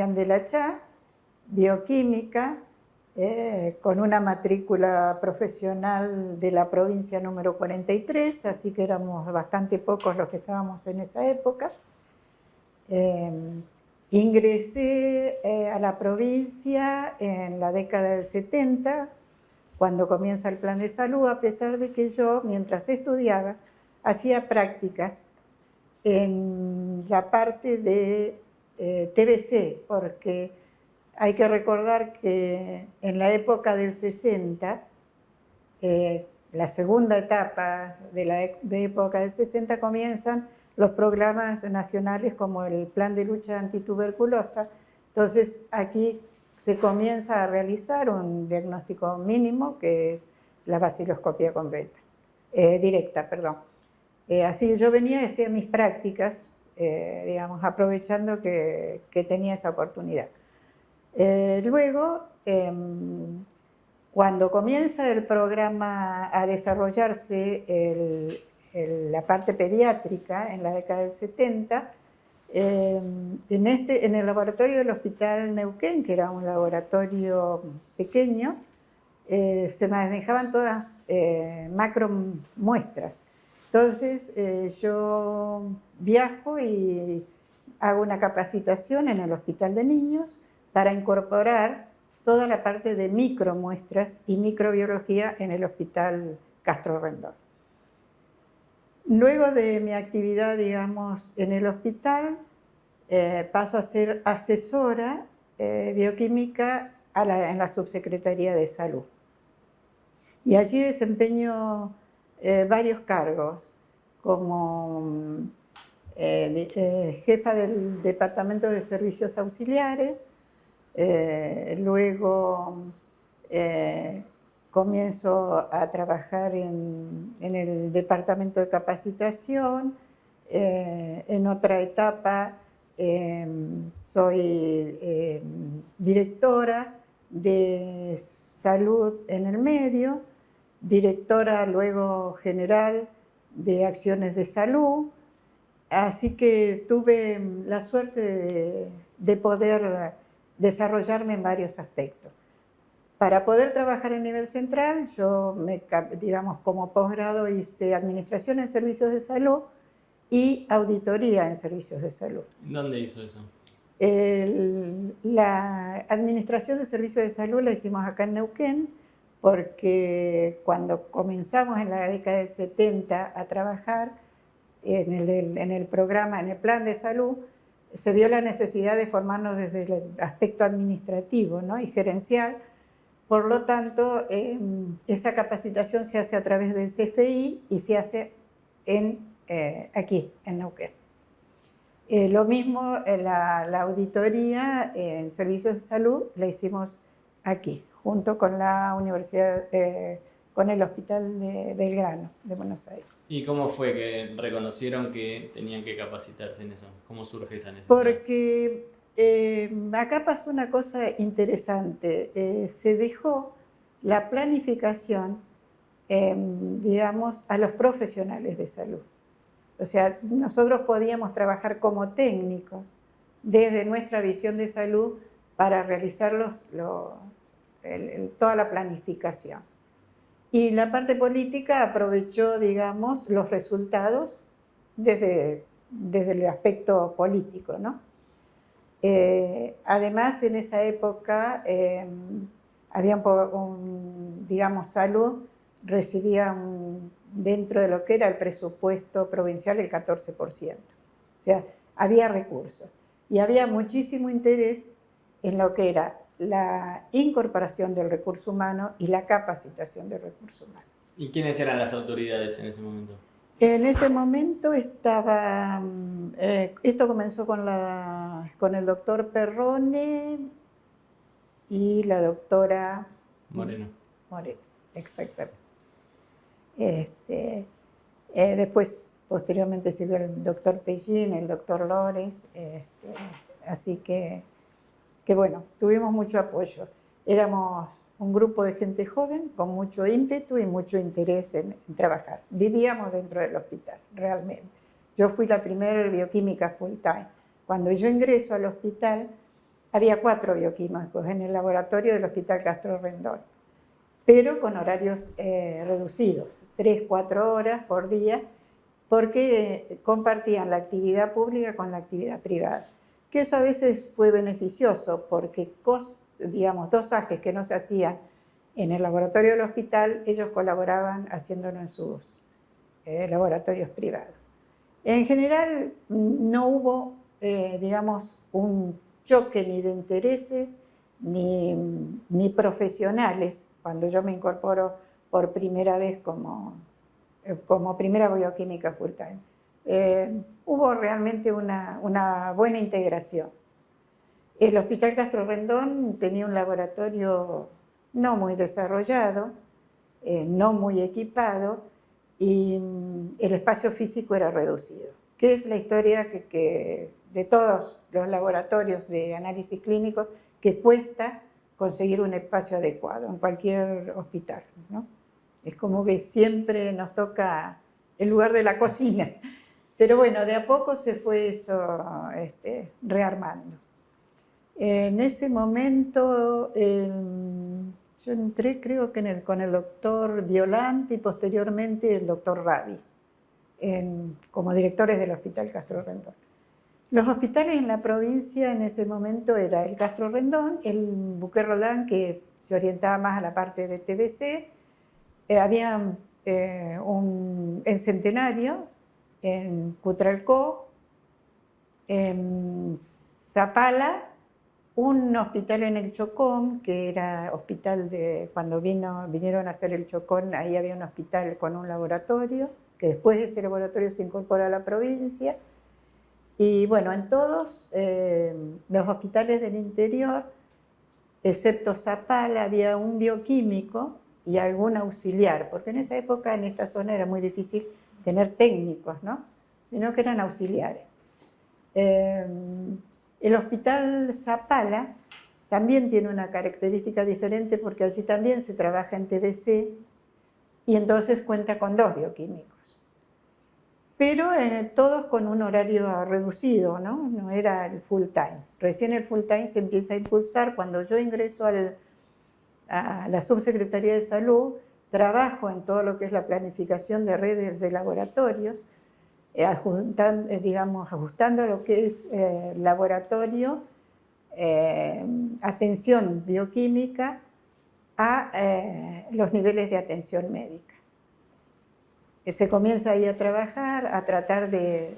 Miriam de la Chá, bioquímica, con una matrícula profesional de la provincia número 43, así que éramos bastante pocos los que estábamos en esa época. Ingresé a la provincia en la década del 70, cuando comienza el plan de salud, a pesar de que yo, mientras estudiaba, hacía prácticas en la parte de TBC, porque hay que recordar que en la época del 60, la segunda etapa de la época del 60, comienzan los programas nacionales como el Plan de Lucha Antituberculosa. Entonces aquí se comienza a realizar un diagnóstico mínimo, que es la baciloscopía directa. Así que yo venía y hacía mis prácticas, digamos, aprovechando que tenía esa oportunidad. Luego, cuando comienza el programa a desarrollarse la parte pediátrica en la década del 70, en el laboratorio del Hospital Neuquén, que era un laboratorio pequeño, se manejaban todas macromuestras. Entonces yo viajo y hago una capacitación en el Hospital de Niños para incorporar toda la parte de micromuestras y microbiología en el Hospital Castro Rendón. Luego de mi actividad, digamos, en el hospital, paso a ser asesora bioquímica en la Subsecretaría de Salud. Y allí desempeño varios cargos, como jefa del Departamento de Servicios Auxiliares. Luego comienzo a trabajar en el departamento de capacitación. En otra etapa soy directora de salud en el medio, directora luego general de acciones de salud. Así que tuve la suerte de poder desarrollarme en varios aspectos. Para poder trabajar en nivel central, yo, digamos, como posgrado hice Administración en Servicios de Salud y Auditoría en Servicios de Salud. ¿Dónde hizo eso? La Administración de Servicios de Salud la hicimos acá en Neuquén, porque cuando comenzamos en la década del 70 a trabajar en el programa, en el plan de salud, se vio la necesidad de formarnos desde el aspecto administrativo, ¿no?, y gerencial. Por lo tanto, esa capacitación se hace a través del CFI y se hace aquí, en Neuquén. Lo mismo, la auditoría en servicios de salud la hicimos aquí, junto con la universidad, con el Hospital de Belgrano, de Buenos Aires. ¿Y cómo fue que reconocieron que tenían que capacitarse en eso? ¿Cómo surge esa necesidad? Porque acá pasó una cosa interesante. Se dejó la planificación, digamos, a los profesionales de salud. O sea, nosotros podíamos trabajar como técnicos desde nuestra visión de salud para realizar toda la planificación. Y la parte política aprovechó, digamos, los resultados desde el aspecto político, ¿no? Además, en esa época, había digamos, salud recibía dentro de lo que era el presupuesto provincial el 14%. O sea, había recursos. Y había muchísimo interés en lo que era la incorporación del recurso humano y la capacitación del recurso humano. ¿Y quiénes eran las autoridades en ese momento? En ese momento estaba, esto comenzó con el doctor Perrone y la doctora Moreno. Moreno, exactamente. Después, posteriormente, siguió el doctor Pellín, el doctor Lores, así que bueno, tuvimos mucho apoyo. Éramos un grupo de gente joven con mucho ímpetu y mucho interés en trabajar. Vivíamos dentro del hospital, realmente. Yo fui la primera bioquímica full time. Cuando yo ingreso al hospital, había 4 bioquímicos en el laboratorio del Hospital Castro Rendón, pero con horarios reducidos, 3-4 horas por día, porque compartían la actividad pública con la actividad privada. Que eso a veces fue beneficioso, porque digamos, dosajes que no se hacían en el laboratorio del hospital, ellos colaboraban haciéndolo en sus laboratorios privados. En general no hubo, digamos, un choque ni de intereses ni profesionales cuando yo me incorporo por primera vez como primera bioquímica full time. Hubo realmente una buena integración. El Hospital Castro Rendón tenía un laboratorio no muy desarrollado, no muy equipado, y el espacio físico era reducido, que es la historia de todos los laboratorios de análisis clínicos, que cuesta conseguir un espacio adecuado en cualquier hospital, ¿no? Es como que siempre nos toca el lugar de la cocina. Pero bueno, de a poco se fue eso rearmando. En ese momento yo entré, creo que con el doctor Violante y posteriormente el doctor Ravi, como directores del Hospital Castro Rendón. Los hospitales en la provincia en ese momento era el Castro Rendón, el Buquet Roldán, que se orientaba más a la parte de TBC, había el Centenario, en Cutralcó, en Zapala, un hospital en el Chocón, que era hospital cuando vinieron a hacer el Chocón, ahí había un hospital con un laboratorio, que después ese laboratorio se incorporó a la provincia. Y bueno, en todos los hospitales del interior, excepto Zapala, había un bioquímico y algún auxiliar, porque en esa época, en esta zona, era muy difícil tener técnicos, ¿no? Sino que eran auxiliares. El Hospital Zapala también tiene una característica diferente, porque allí también se trabaja en TBC y entonces cuenta con 2 bioquímicos. Pero todos con un horario reducido, ¿no? No era el full time. Recién el full time se empieza a impulsar cuando yo ingreso a la Subsecretaría de Salud, trabajo en todo lo que es la planificación de redes de laboratorios, ajustando lo que es laboratorio, atención bioquímica a los niveles de atención médica. Se comienza ahí a trabajar, a tratar de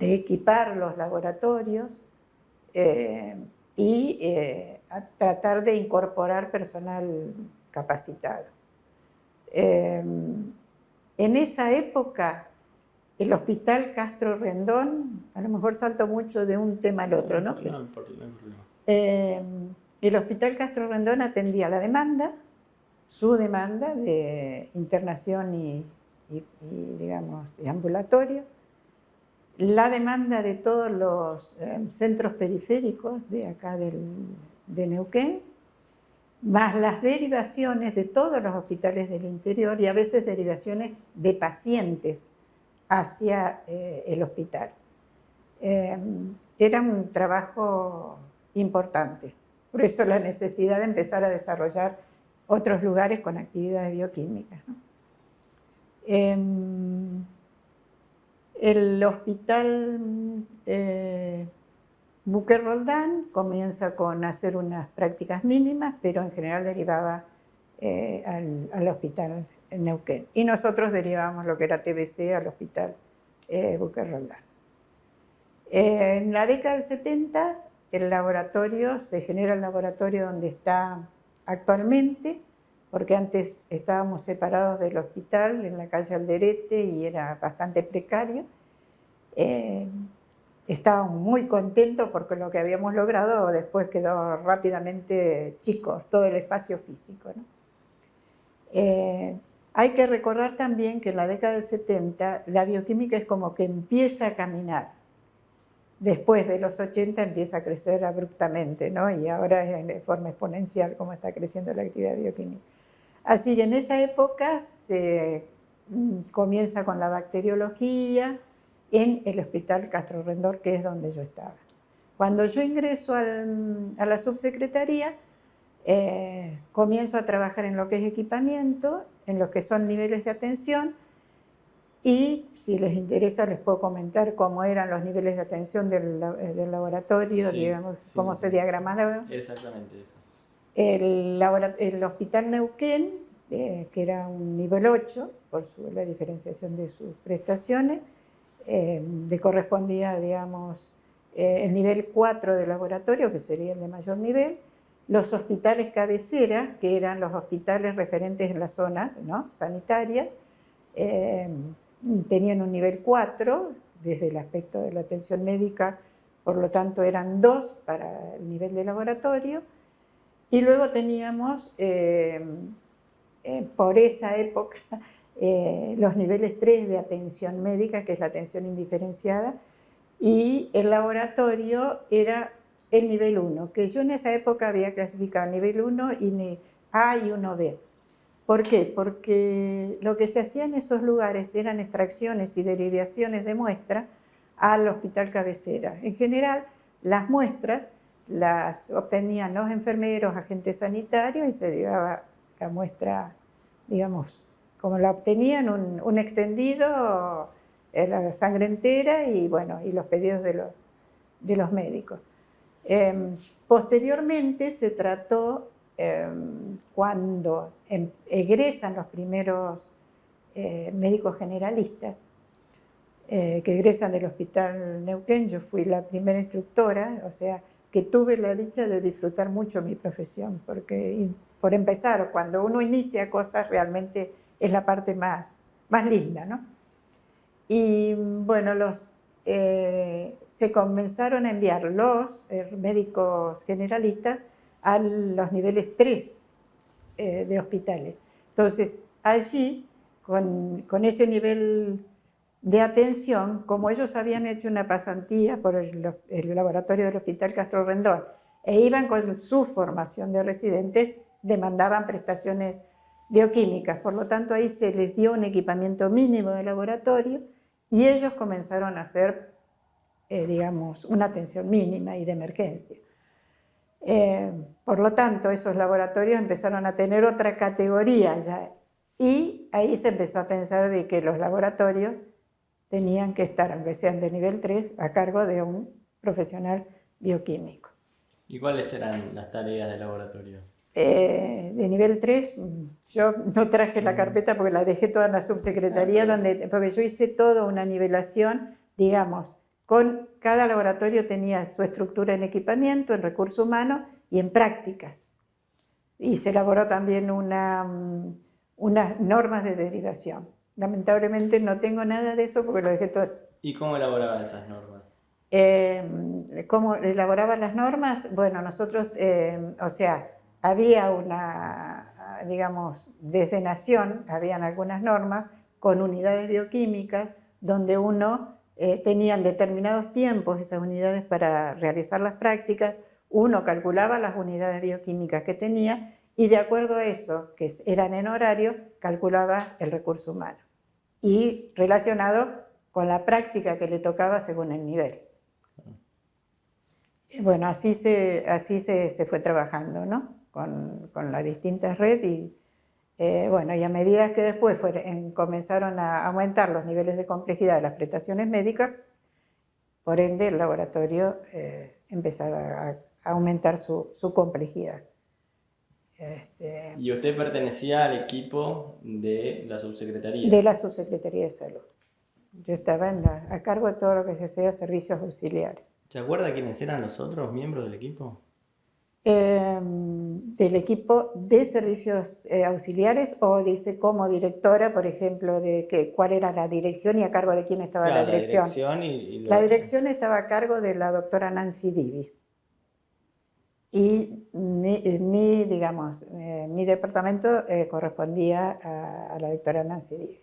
equipar los laboratorios y a tratar de incorporar personal capacitado. En esa época, el Hospital Castro Rendón, a lo mejor salto mucho de un tema al otro, ¿no? No, el Hospital Castro Rendón atendía la demanda, su demanda de internación y digamos, de ambulatorio, la demanda de todos los centros periféricos de acá de Neuquén, más las derivaciones de todos los hospitales del interior y a veces derivaciones de pacientes hacia el hospital. Era un trabajo importante, por eso la necesidad de empezar a desarrollar otros lugares con actividades bioquímicas, ¿no? El hospital Buquet Roldán comienza con hacer unas prácticas mínimas, pero en general derivaba al hospital en Neuquén. Y nosotros derivábamos lo que era TBC al hospital Buquet Roldán. En la década del 70, se genera el laboratorio donde está actualmente, porque antes estábamos separados del hospital en la calle Alderete y era bastante precario. Estábamos muy contentos porque lo que habíamos logrado después quedó rápidamente chico, todo el espacio físico, ¿no? Hay que recordar también que en la década del 70 la bioquímica es como que empieza a caminar. Después de los 80 empieza a crecer abruptamente, ¿no? Y ahora es de forma exponencial como está creciendo la actividad bioquímica. Así que en esa época se comienza con la bacteriología en el Hospital Castro Rendón, que es donde yo estaba. Cuando yo ingreso a la subsecretaría, comienzo a trabajar en lo que es equipamiento, en lo que son niveles de atención, y si les interesa les puedo comentar cómo eran los niveles de atención del laboratorio, Sí, digamos, sí, cómo se diagramaba. exactamente eso. El Hospital Neuquén, que era un nivel 8, por la diferenciación de sus prestaciones, le correspondía, digamos, el nivel 4 de laboratorio, que sería el de mayor nivel. Los hospitales cabecera, que eran los hospitales referentes en la zona, ¿no?, sanitaria, tenían un nivel 4 desde el aspecto de la atención médica, por lo tanto eran 2 para el nivel de laboratorio. Y luego teníamos, por esa época, los niveles 3 de atención médica, que es la atención indiferenciada, y el laboratorio era el nivel 1, que yo en esa época había clasificado nivel 1 y A y 1B. ¿Por qué? Porque lo que se hacía en esos lugares eran extracciones y derivaciones de muestra al hospital cabecera. En general, las muestras las obtenían los enfermeros, agentes sanitarios, y se llevaba la muestra, digamos, como la obtenían, un extendido, la sangre entera y, bueno, y los pedidos de los médicos. Posteriormente se trató, cuando egresan los primeros médicos generalistas, que egresan del Hospital Neuquén. Yo fui la primera instructora, o sea, que tuve la dicha de disfrutar mucho mi profesión, porque, por empezar, cuando uno inicia cosas, realmente es la parte más linda, ¿no? Y bueno, se comenzaron a enviar los médicos generalistas a los niveles 3 de hospitales. Entonces, allí, con ese nivel de atención, como ellos habían hecho una pasantía por el laboratorio del Hospital Castro Rendón e iban con su formación de residentes, demandaban prestaciones bioquímicas. Por lo tanto, ahí se les dio un equipamiento mínimo de laboratorio y ellos comenzaron a hacer, digamos, una atención mínima y de emergencia. Por lo tanto, esos laboratorios empezaron a tener otra categoría ya, y ahí se empezó a pensar de que los laboratorios tenían que estar, aunque sean de nivel 3, a cargo de un profesional bioquímico. ¿Y cuáles eran las tareas del laboratorio? De nivel 3, yo no traje la carpeta porque la dejé toda en la subsecretaría, porque yo hice toda una nivelación, digamos, con cada laboratorio tenía su estructura en equipamiento, en recursos humanos y en prácticas. Y se elaboró también unas normas de derivación. Lamentablemente no tengo nada de eso porque lo dejé todo. ¿Y cómo elaboraban esas normas? ¿Cómo elaboraban las normas? Bueno, nosotros, o sea, había digamos, desde Nación, habían algunas normas con unidades bioquímicas donde tenían determinados tiempos esas unidades para realizar las prácticas. Uno calculaba las unidades bioquímicas que tenía y de acuerdo a eso, que eran en horario, calculaba el recurso humano y relacionado con la práctica que le tocaba según el nivel. Bueno, así se fue trabajando, ¿no?, con las distintas redes y, bueno, y a medida que después comenzaron a aumentar los niveles de complejidad de las prestaciones médicas, por ende el laboratorio empezaba a aumentar su complejidad. ¿Y usted pertenecía al equipo de la subsecretaría? De la Subsecretaría de Salud. Yo estaba a cargo de todo lo que se hacía servicios auxiliares. ¿Se acuerda quiénes eran los otros miembros del equipo? Del equipo de servicios auxiliares, o dice como directora, por ejemplo, de cuál era la dirección y a cargo de quién estaba la dirección. La dirección estaba a cargo de la doctora Nancy Divi. Y mi departamento correspondía a la doctora Nancy Divi.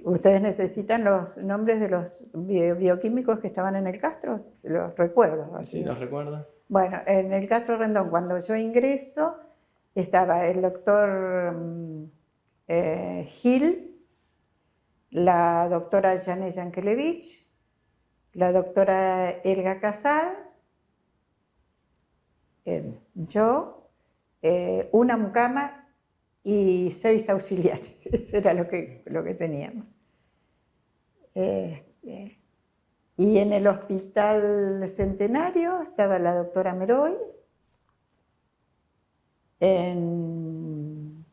Ustedes necesitan los nombres de los bioquímicos que estaban en el Castro, los recuerdo. Sí, los recuerdo. Bueno, en el Castro Rendón, cuando yo ingreso, estaba el doctor Gil, la doctora Janet Yankelevich, la doctora Elga Casal, yo, una mucama y 6 auxiliares. Eso era lo que teníamos. Y en el Hospital Centenario estaba la doctora Meroy. En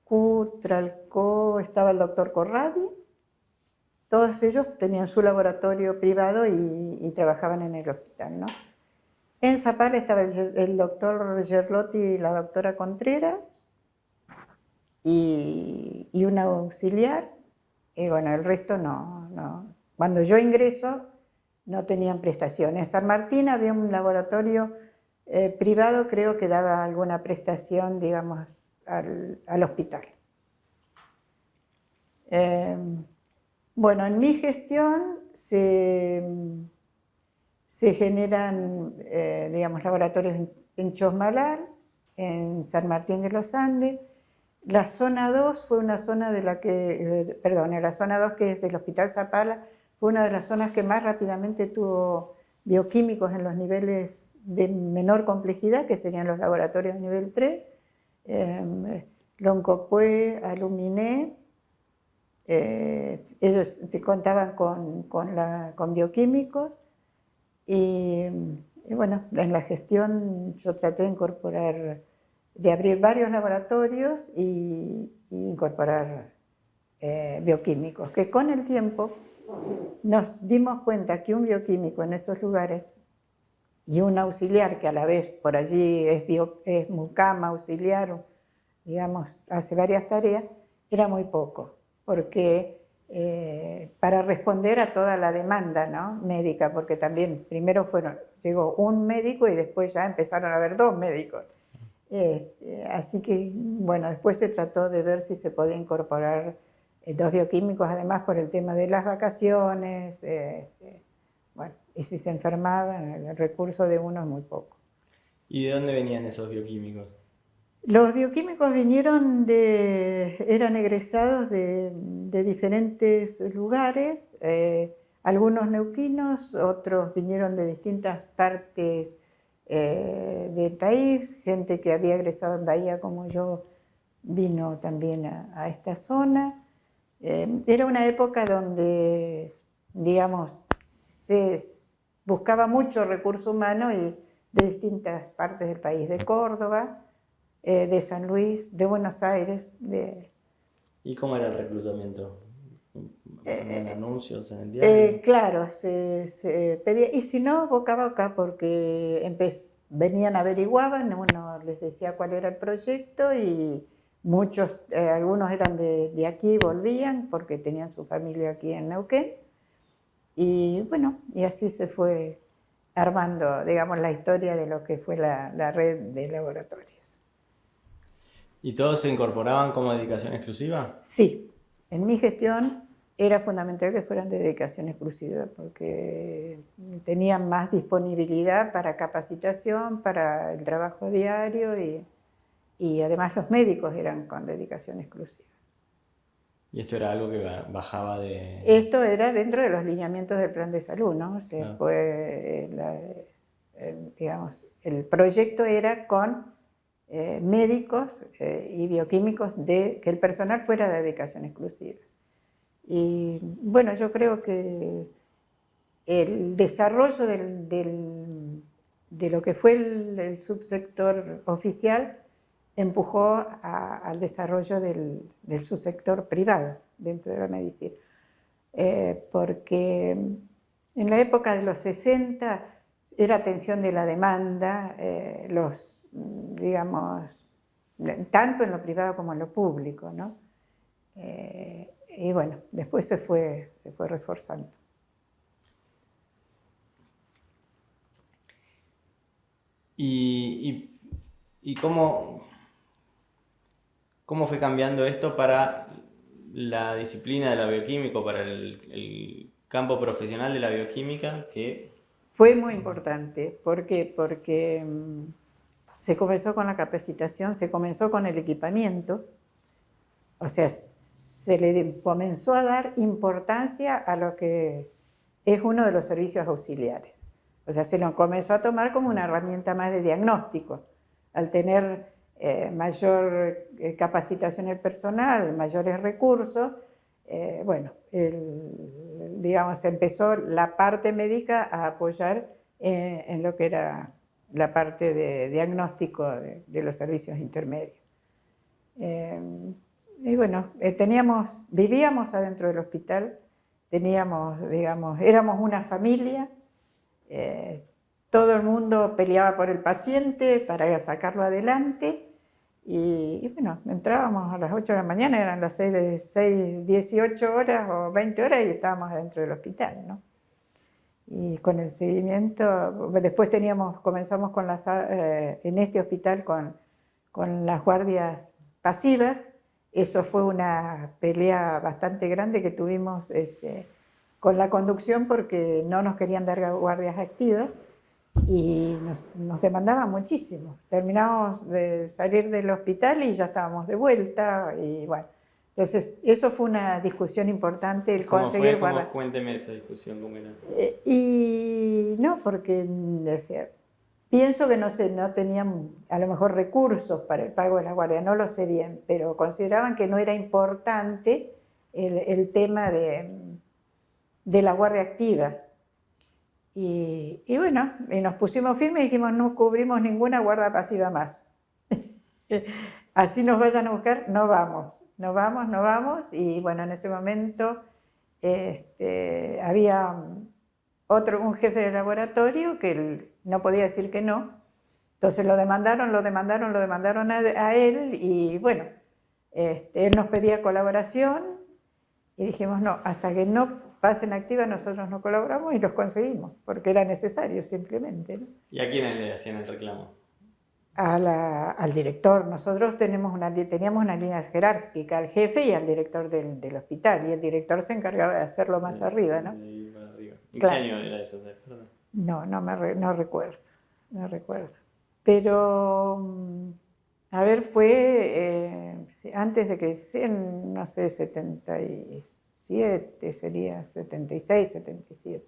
Cutralcó estaba el doctor Corradi. Todos ellos tenían su laboratorio privado y trabajaban en el hospital, ¿no? En Zapala estaba el doctor Gerlotti y la doctora Contreras y una auxiliar. Y bueno, el resto no. Cuando yo ingreso no tenían prestaciones. En San Martín había un laboratorio privado, creo que daba alguna prestación, digamos, al hospital. Bueno, en mi gestión se generan, digamos, laboratorios en Chosmalal, en San Martín de los Andes. La zona 2 fue una zona de la que, la zona 2 que es del Hospital Zapala, fue una de las zonas que más rápidamente tuvo bioquímicos en los niveles de menor complejidad, que serían los laboratorios de nivel 3, Loncopué, Aluminé. Ellos contaban con bioquímicos y bueno, en la gestión yo traté de incorporar, de abrir varios laboratorios y incorporar bioquímicos, que con el tiempo nos dimos cuenta que un bioquímico en esos lugares y un auxiliar que a la vez por allí es mucama, auxiliar, digamos, hace varias tareas, era muy poco, porque para responder a toda la demanda, ¿no?, médica, porque también primero llegó un médico y después ya empezaron a haber 2 médicos. Así que, bueno, después se trató de ver si se podía incorporar 2 bioquímicos, además por el tema de las vacaciones, bueno, y si se enfermaban, el recurso de uno es muy poco. ¿Y de dónde venían esos bioquímicos? Los bioquímicos eran egresados de diferentes lugares, algunos neuquinos, otros vinieron de distintas partes del país, gente que había egresado en Bahía como yo vino también a esta zona. Era una época donde, digamos, se buscaba mucho recurso humano y de distintas partes del país, de Córdoba, de San Luis, de Buenos Aires. ¿Y cómo era el reclutamiento? ¿En anuncios en el diario? Claro, se pedía, y si no, boca a boca, porque venían, averiguaban, uno les decía cuál era el proyecto y muchos, algunos eran de aquí, volvían porque tenían su familia aquí en Neuquén. Y bueno, y así se fue armando, digamos, la historia de lo que fue la red de laboratorios. ¿Y todos se incorporaban como dedicación exclusiva? Sí, en mi gestión era fundamental que fueran de dedicación exclusiva porque tenían más disponibilidad para capacitación, para el trabajo diario y además los médicos eran con dedicación exclusiva. ¿Y esto era algo que bajaba de...? Esto era dentro de los lineamientos del plan de salud, ¿no? Digamos, el proyecto era con médicos y bioquímicos que el personal fuera de dedicación exclusiva. Y bueno, yo creo que el desarrollo de lo que fue el subsector oficial empujó al desarrollo del subsector privado dentro de la medicina. Porque en la época de los 60 era atención de la demanda, digamos, tanto en lo privado como en lo público, ¿no? Y bueno, después se fue reforzando. ¿Y cómo fue cambiando esto para la disciplina de la bioquímica, para el campo profesional de la bioquímica? Fue muy importante. ¿Por qué? Porque se comenzó con la capacitación, se comenzó con el equipamiento, o sea, se le comenzó a dar importancia a lo que es uno de los servicios auxiliares. O sea, se lo comenzó a tomar como una herramienta más de diagnóstico. Al tener mayor capacitación del personal, mayores recursos, bueno, digamos, empezó la parte médica a apoyar en lo que era la parte de diagnóstico de los servicios intermedios. Y bueno, vivíamos adentro del hospital, teníamos, digamos, éramos una familia, todo el mundo peleaba por el paciente para sacarlo adelante y bueno, entrábamos a las 8 de la mañana, eran las 18 horas o 20 horas y estábamos adentro del hospital, ¿no? Y con el seguimiento, después comenzamos con en este hospital con las guardias pasivas. Eso fue una pelea bastante grande que tuvimos con la conducción porque no nos querían dar guardias activas y nos demandaban muchísimo. Terminábamos de salir del hospital y ya estábamos de vuelta y bueno. Entonces, eso fue una discusión importante, el conseguir guardias. Cuénteme esa discusión, ¿cómo era? Y no, porque decía, pienso que no tenían a lo mejor recursos para el pago de la guardia, no lo sé bien, pero consideraban que no era importante el tema de la guardia activa. Y bueno, y nos pusimos firmes y dijimos, no cubrimos ninguna guardia pasiva más. Así nos vayan a buscar, no vamos. Y bueno, en ese momento había un jefe de laboratorio que no podía decir que no. Entonces lo demandaron a él y bueno, él nos pedía colaboración y dijimos no, hasta que no pasen activa nosotros no colaboramos y los conseguimos, porque era necesario simplemente, ¿no? ¿Y a quiénes le hacían el reclamo? Al director. Nosotros teníamos una línea jerárquica, al jefe y al director del hospital, y el director se encargaba de hacerlo más arriba, ¿no? ¿En claro. qué año era eso? ¿Perdón? No recuerdo. Pero, a ver, fue antes de que, no sé, 77, sería 76, 77.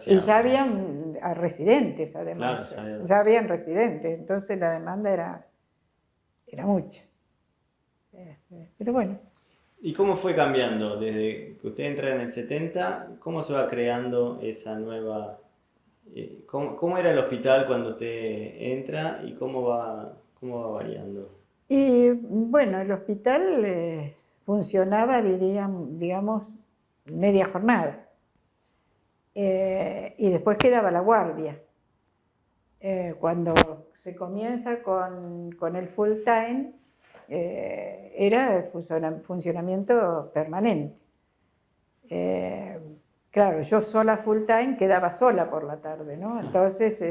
Y ya habían residentes, además. Claro, ya habían residentes, entonces la demanda era mucha. Pero bueno. ¿Y cómo fue cambiando? Desde que usted entra en el 70, ¿cómo se va creando esa nueva... ¿Cómo era el hospital cuando usted entra y cómo va variando? Y bueno, el hospital funcionaba, digamos, media jornada. Y después quedaba la guardia. Cuando se comienza con el full time, era el funcionamiento permanente. Claro, yo sola full time quedaba sola por la tarde, ¿no? Entonces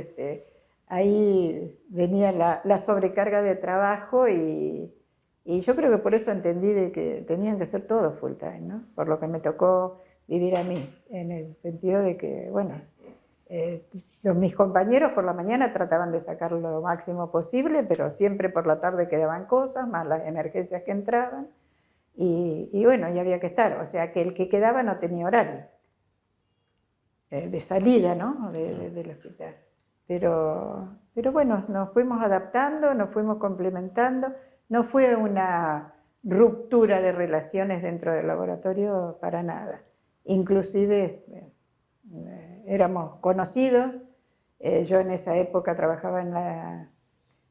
ahí venía la sobrecarga de trabajo y yo creo que por eso entendí de que tenían que ser todos full time, ¿no? Por lo que me tocó vivir a mí, en el sentido de que, bueno, mis compañeros por la mañana trataban de sacar lo máximo posible, pero siempre por la tarde quedaban cosas, más las emergencias que entraban, y bueno, y había que estar, o sea que el que quedaba no tenía horario de salida, ¿no? Del hospital. Pero bueno, nos fuimos adaptando, nos fuimos complementando, no fue una ruptura de relaciones dentro del laboratorio para nada. Inclusive éramos conocidos, yo en esa época trabajaba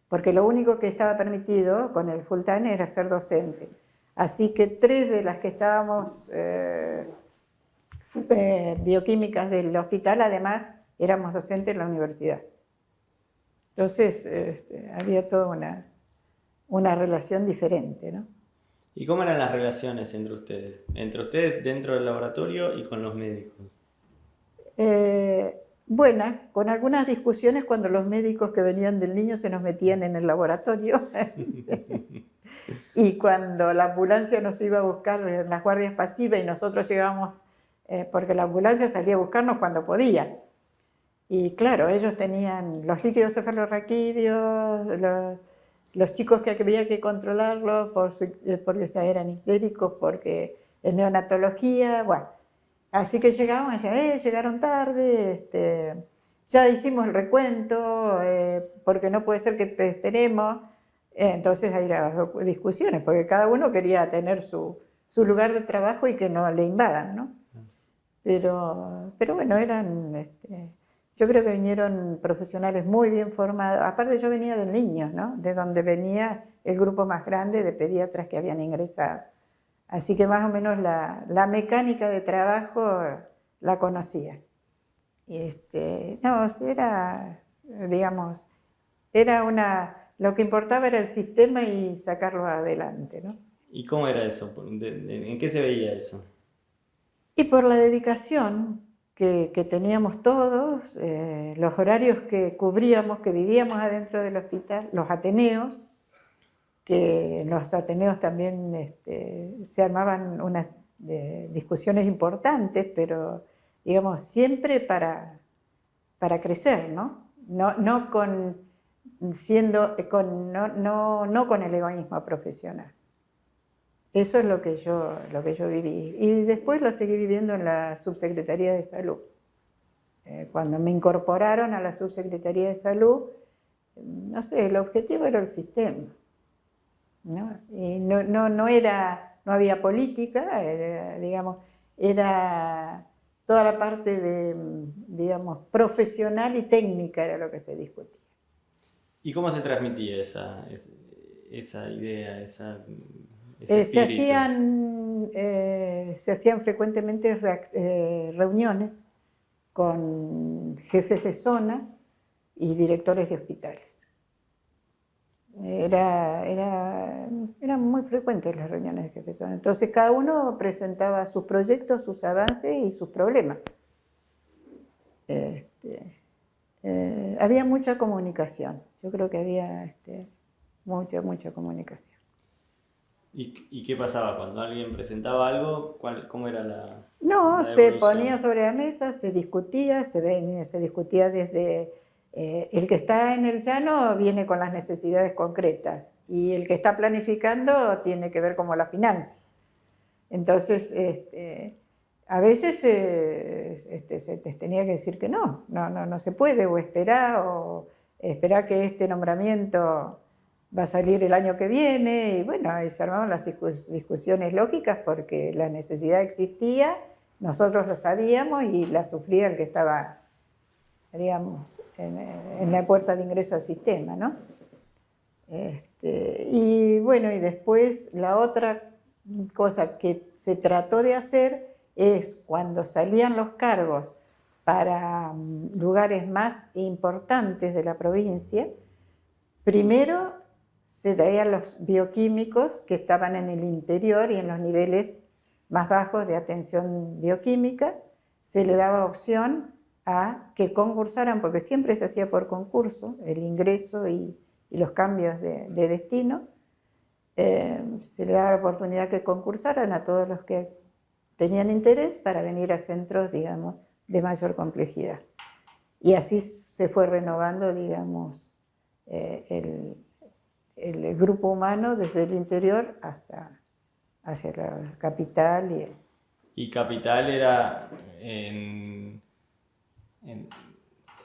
porque lo único que estaba permitido con el full time era ser docente. Así que 3 de las que estábamos bioquímicas del hospital, además éramos docentes en la universidad. Entonces había toda una relación diferente, ¿no? ¿Y cómo eran las relaciones entre ustedes? Entre ustedes dentro del laboratorio y con los médicos. Buenas, con algunas discusiones cuando los médicos que venían del niño se nos metían en el laboratorio. Y cuando la ambulancia nos iba a buscar en las guardias pasivas y nosotros llegábamos, porque la ambulancia salía a buscarnos cuando podía. Y claro, ellos tenían los líquidos cefalorraquídeos, los chicos que había que controlarlos porque eran histéricos, porque es neonatología, bueno. Así que llegaban y decían, llegaron tarde, ya hicimos el recuento, porque no puede ser que te esperemos. Entonces hay las discusiones, porque cada uno quería tener su lugar de trabajo y que no le invadan, ¿no? Pero bueno, yo creo que vinieron profesionales muy bien formados. Aparte yo venía de niños, ¿no? De donde venía el grupo más grande de pediatras que habían ingresado. Así que más o menos la mecánica de trabajo la conocía. No, digamos, lo que importaba era el sistema y sacarlo adelante, ¿no? ¿Y cómo era eso? ¿En qué se veía eso? Y por la dedicación que teníamos todos, los horarios que cubríamos, que vivíamos adentro del hospital, los ateneos, que en los ateneos también se armaban unas discusiones importantes, pero digamos, siempre para crecer, ¿no? No con el egoísmo profesional. Eso es lo que yo viví. Y después lo seguí viviendo en la Subsecretaría de Salud. Cuando me incorporaron a la Subsecretaría de Salud, no sé, el objetivo era el sistema, ¿no? Y no había política, digamos, era toda la parte digamos, profesional y técnica era lo que se discutía. ¿Y cómo se transmitía esa idea, ese espíritu? Se hacían frecuentemente reuniones con jefes de zona y directores de hospitales. Eran muy frecuentes las reuniones de jefes de zona. Entonces cada uno presentaba sus proyectos, sus avances y sus problemas. Había mucha comunicación. Yo creo que había mucha comunicación. ¿Y qué pasaba cuando alguien presentaba algo? ¿Cómo era la Se evolución? ponía sobre la mesa, se discutía, se discutía desde el que está en el llano viene con las necesidades concretas y el que está planificando tiene que ver como la finanza. Entonces, a veces se les tenía que decir que no se puede, o esperar que este nombramiento va a salir el año que viene, y bueno, ahí se armaban las discusiones lógicas porque la necesidad existía, nosotros lo sabíamos y la sufría el que estaba, digamos, en la puerta de ingreso al sistema, ¿no? Y bueno, y después la otra cosa que se trató de hacer es cuando salían los cargos para lugares más importantes de la provincia, primero se traían los bioquímicos que estaban en el interior y en los niveles más bajos de atención bioquímica, se le daba opción a que concursaran, porque siempre se hacía por concurso, el ingreso y los cambios de destino, se le daba la oportunidad que concursaran a todos los que tenían interés para venir a centros, digamos, de mayor complejidad. Y así se fue renovando, digamos, el grupo humano desde el interior hacia la capital. ¿Y capital era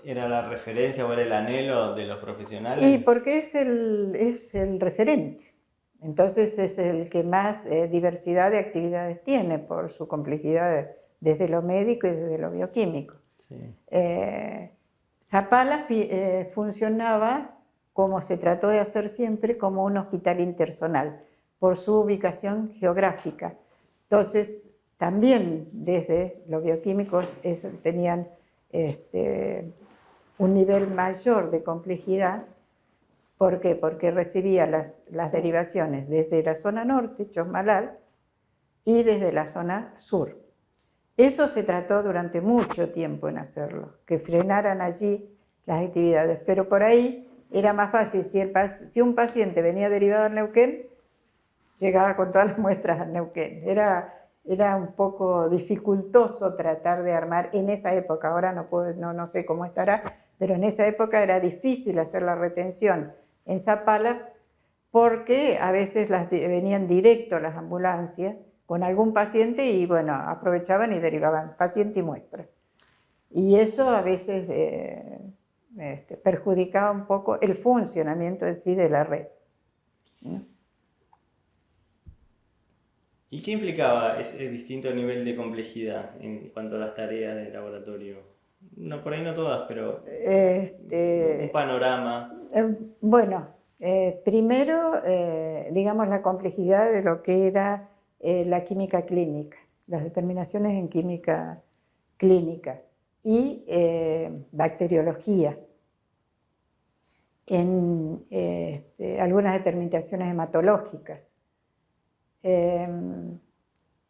era la referencia o era el anhelo de los profesionales? Y porque es el referente. Entonces es el que más diversidad de actividades tiene por su complejidad desde lo médico y desde lo bioquímico. Sí. Zapala funcionaba, como se trató de hacer siempre, como un hospital interzonal, por su ubicación geográfica. Entonces, también desde los bioquímicos tenían un nivel mayor de complejidad. ¿Por qué? Porque recibía las derivaciones desde la zona norte, Chosmalal, y desde la zona sur. Eso se trató durante mucho tiempo en hacerlo, que frenaran allí las actividades, pero por ahí era más fácil, si un paciente venía derivado a Neuquén, llegaba con todas las muestras a Neuquén. Era un poco dificultoso tratar de armar en esa época, ahora no sé cómo estará, pero en esa época era difícil hacer la retención en Zapala porque a veces venían directo las ambulancias con algún paciente y bueno, aprovechaban y derivaban paciente y muestras. Y eso a veces perjudicaba un poco el funcionamiento en sí de la red, ¿no? ¿Y qué implicaba ese distinto nivel de complejidad en cuanto a las tareas de laboratorio? No, por ahí no todas, pero un Este, panorama. bueno, primero, digamos, la complejidad de lo que era la química clínica, las determinaciones en química clínica y bacteriología, en algunas determinaciones hematológicas.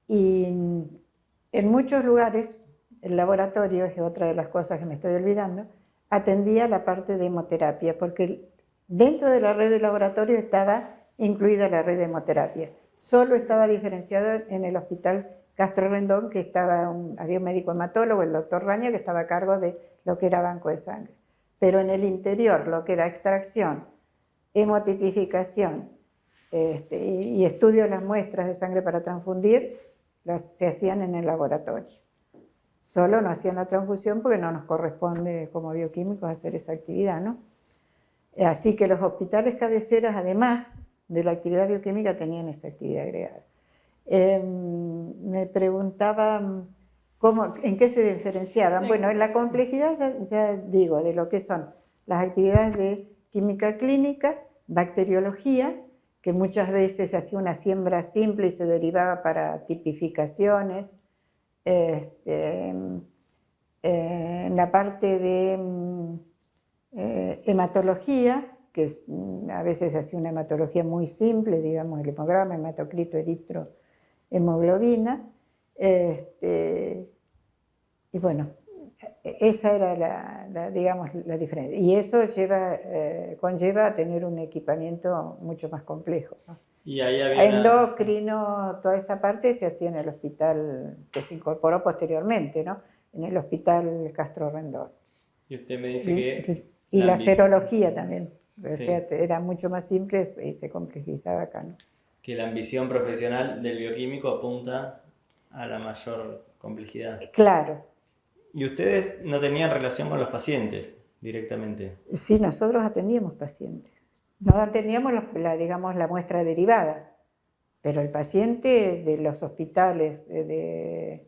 Y en muchos lugares, el laboratorio, es otra de las cosas que me estoy olvidando, atendía la parte de hemoterapia, porque dentro de la red de laboratorio estaba incluida la red de hemoterapia. Solo estaba diferenciado en el hospital Castro Rendón, que había un médico hematólogo, el doctor Raña, que estaba a cargo de lo que era banco de sangre. Pero en el interior, lo que era extracción, hemotipificación, y estudio de las muestras de sangre para transfundir, se hacían en el laboratorio. Solo no hacían la transfusión porque no nos corresponde como bioquímicos hacer esa actividad, ¿no? Así que los hospitales cabeceras, además de la actividad bioquímica, tenían esa actividad agregada. Me preguntaban en qué se diferenciaban. Bueno, en la complejidad ya digo, de lo que son las actividades de química clínica, bacteriología, que muchas veces se hacía una siembra simple y se derivaba para tipificaciones. En la parte de hematología, que a veces se hacía una hematología muy simple, digamos el hemograma, hematocrito, eritro, hemoglobina, y bueno, esa era digamos, la diferencia. Y eso conlleva a tener un equipamiento mucho más complejo, ¿no? Y ahí había Endocrino, toda esa parte se hacía en el hospital que se incorporó posteriormente, ¿no? En el hospital Castro Rendón. Y usted me dice que Y la serología también, o sí, sea, era mucho más simple y se complejizaba acá, ¿no? que la ambición profesional del bioquímico apunta a la mayor complejidad. Claro, Y ustedes no tenían relación con los pacientes directamente. sí, nosotros atendíamos pacientes. No atendíamos digamos, la muestra derivada, pero el paciente de los hospitales que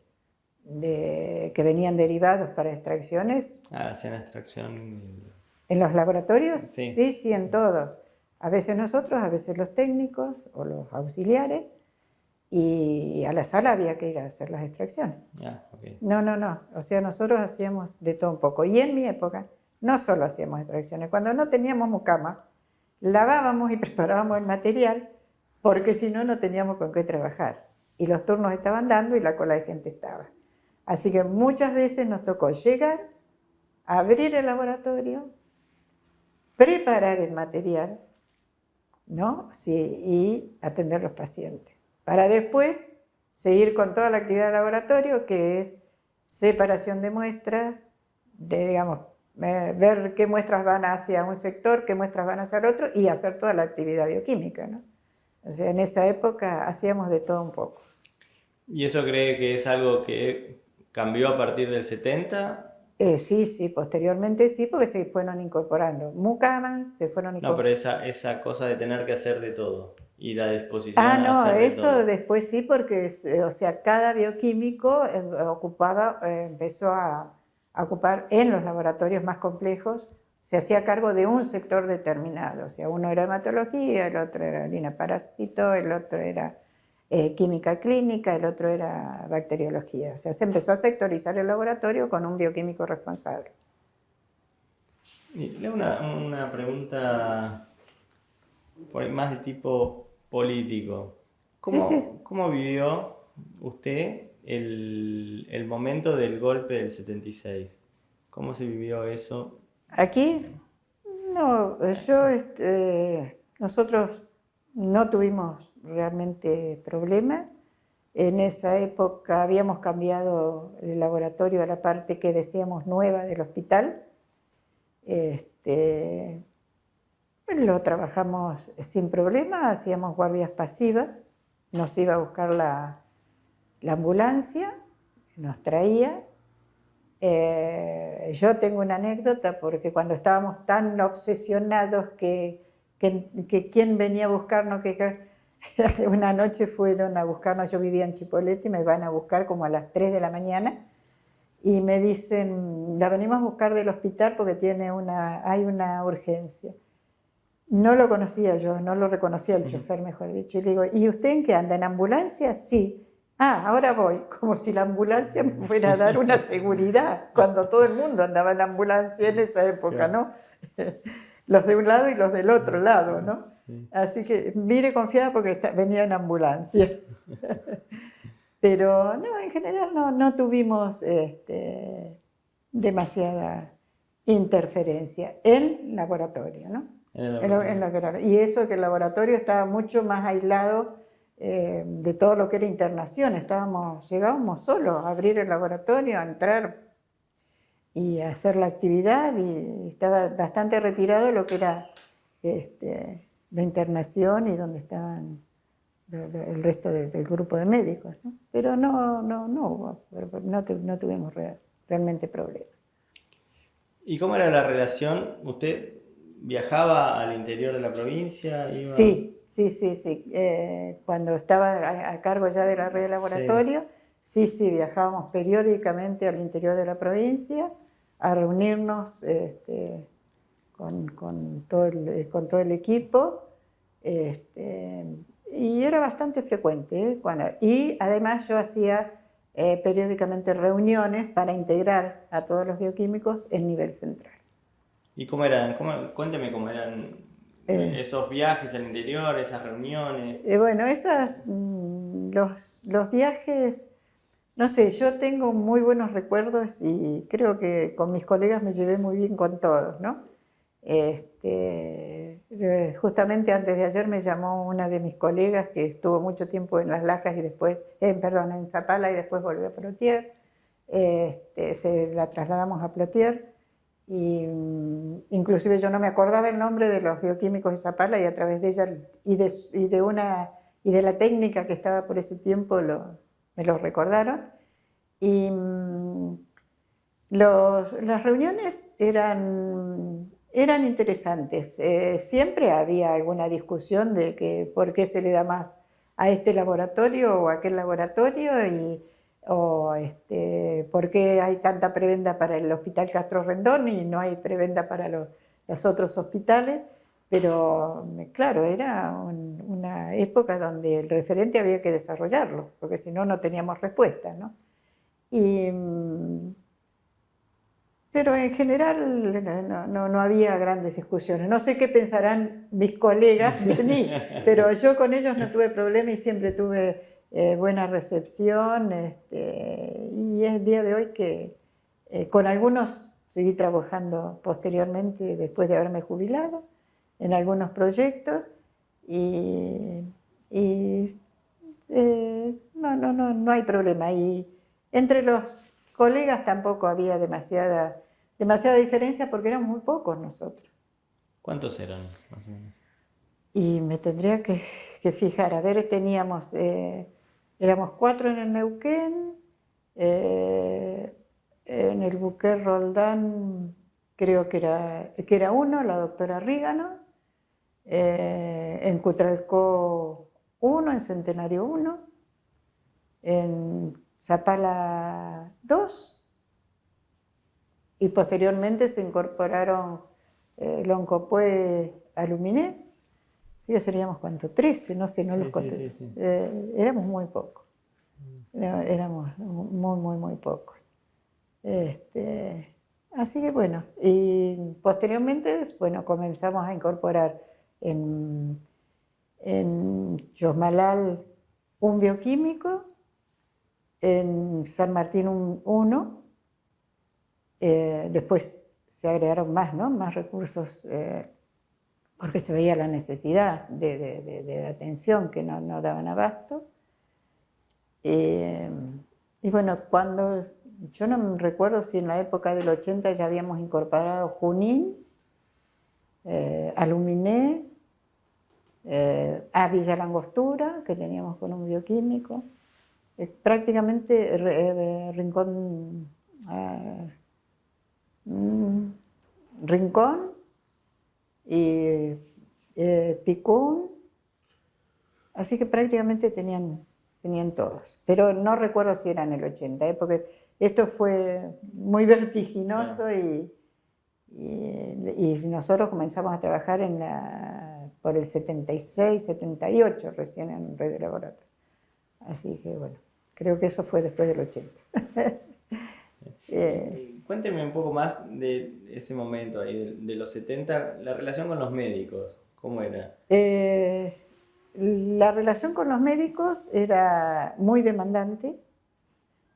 venían derivados para extracciones, Hacían extracción. en los laboratorios, Sí. sí, sí, en todos. A veces nosotros, a veces los técnicos o los auxiliares, y a la sala había que ir a hacer las extracciones. Okay. No, o sea, nosotros hacíamos de todo un poco. Y en mi época, no solo hacíamos extracciones, cuando no teníamos mucama, lavábamos y preparábamos el material, porque si no, no teníamos con qué trabajar. Y los turnos estaban dando y la cola de gente estaba. Así que muchas veces nos tocó llegar, abrir el laboratorio, preparar el material, ¿no? Sí, y atender los pacientes. Para después seguir con toda la actividad de laboratorio, que es separación de muestras, digamos, ver qué muestras van hacia un sector, qué muestras van hacia el otro, y hacer toda la actividad bioquímica, ¿no? O sea, en esa época hacíamos de todo un poco. ¿Y eso cree que es algo que cambió a partir del 70? Sí, posteriormente sí, porque se fueron incorporando mucamas, se fueron No, pero incorporando. esa cosa de tener que hacer de todo y la disposición a No, hacer de eso todo. después sí, porque, o sea, cada bioquímico empezó a ocupar en los laboratorios más complejos, se hacía cargo de un sector determinado, o sea, uno era hematología, el otro era parásito, el otro era química clínica, el otro era bacteriología, o sea, se empezó a sectorizar el laboratorio con un bioquímico responsable. Y le hago una pregunta por ahí más de tipo político. Sí, sí. ¿Cómo vivió usted el momento del golpe del 76? ¿Cómo se vivió eso? Aquí, no, nosotros no tuvimos realmente problemas. En esa época habíamos cambiado el laboratorio a la parte que decíamos nueva del hospital. Lo trabajamos sin problema, hacíamos guardias pasivas, nos iba a buscar la ambulancia nos traía. Yo tengo una anécdota porque cuando estábamos tan obsesionados que quién venía a buscarnos, una noche fueron a buscarnos, yo vivía en Chipolete y me van a buscar como a las 3 de la mañana y me dicen, la venimos a buscar del hospital porque hay una urgencia. No lo conocía yo, no lo reconocía el chofer, mejor dicho. Y le digo, ¿y usted en qué anda? ¿En ambulancia? Sí. Ah, ahora voy. Como si la ambulancia me fuera a dar una seguridad, cuando todo el mundo andaba en ambulancia en esa época, ¿no? Los de un lado y los del otro lado, ¿no? Sí. Así que mire confiada porque venía en ambulancia. Pero no, en general no tuvimos demasiada interferencia en laboratorio, ¿no? Y eso que el laboratorio estaba mucho más aislado de todo lo que era internación. Llegábamos solos a abrir el laboratorio, a entrar y a hacer la actividad, y estaba bastante retirado de lo que era la internación y donde estaban el resto del grupo de médicos, ¿no? Pero no tuvimos realmente problemas. ¿Y cómo era la relación? ¿Usted viajaba al interior de la provincia? ¿Iba? Sí. Cuando estaba a cargo ya de la red de laboratorio, sí, viajábamos periódicamente al interior de la provincia a reunirnos con todo el equipo. Y era bastante frecuente, y además yo hacía periódicamente reuniones para integrar a todos los bioquímicos en nivel central. ¿Y cómo eran? Cuénteme cómo eran esos viajes al interior, esas reuniones. Bueno, los viajes, no sé, yo tengo muy buenos recuerdos y creo que con mis colegas me llevé muy bien con todos, ¿no? Justamente antes de ayer me llamó una de mis colegas que estuvo mucho tiempo en Las Lajas y después, en Zapala y después volvió a Plotier. La trasladamos a Plotier y inclusive yo no me acordaba el nombre de los bioquímicos de Zapala y a través de ella y de la técnica que estaba por ese tiempo me lo recordaron. Y las reuniones eran interesantes. Siempre había alguna discusión de que por qué se le da más a este laboratorio o a aquel laboratorio, o por qué hay tanta prebenda para el Hospital Castro Rendón y no hay prebenda para los otros hospitales. Pero claro, era una época donde el referente había que desarrollarlo, porque si no, no teníamos respuesta, ¿no? Pero en general no había grandes discusiones. No sé qué pensarán mis colegas de mí, pero yo con ellos no tuve problema y siempre tuve buena recepción. Y es el día de hoy que con algunos seguí trabajando posteriormente, después de haberme jubilado, en algunos proyectos. No hay problema. Y entre los colegas tampoco había demasiada diferencia porque éramos muy pocos nosotros. ¿Cuántos eran, más o menos? Y me tendría que fijar, a ver, éramos 4 en el Neuquén, en el Buquer Roldán creo que era 1, la doctora Rígano, en Cutralcó 1, en Centenario 1, en Zapala 2, y posteriormente se incorporaron Loncopué, Aluminé. Sí, ya seríamos, ¿cuánto? 13, no sé, no los conté. Sí. Éramos muy pocos. Éramos muy pocos. Así que bueno, y posteriormente, bueno, comenzamos a incorporar en Yosmalal un bioquímico, en San Martín uno. Después se agregaron más, ¿no? Más recursos, porque se veía la necesidad de atención que no daban abasto. Y bueno, yo no me recuerdo si en la época del 80 ya habíamos incorporado Junín, Aluminé, a Villa Langostura, que teníamos con un bioquímico. prácticamente Rincón, Rincón y Picún, así que prácticamente tenían todos. Pero no recuerdo si eran el 80, porque esto fue muy vertiginoso. Claro. Y nosotros comenzamos a trabajar por el 76, 78 recién en Red de Laboratorio. Así que bueno, creo que eso fue después del 80. Cuénteme un poco más de ese momento ahí, de los 70, la relación con los médicos, ¿cómo era? La relación con los médicos era muy demandante.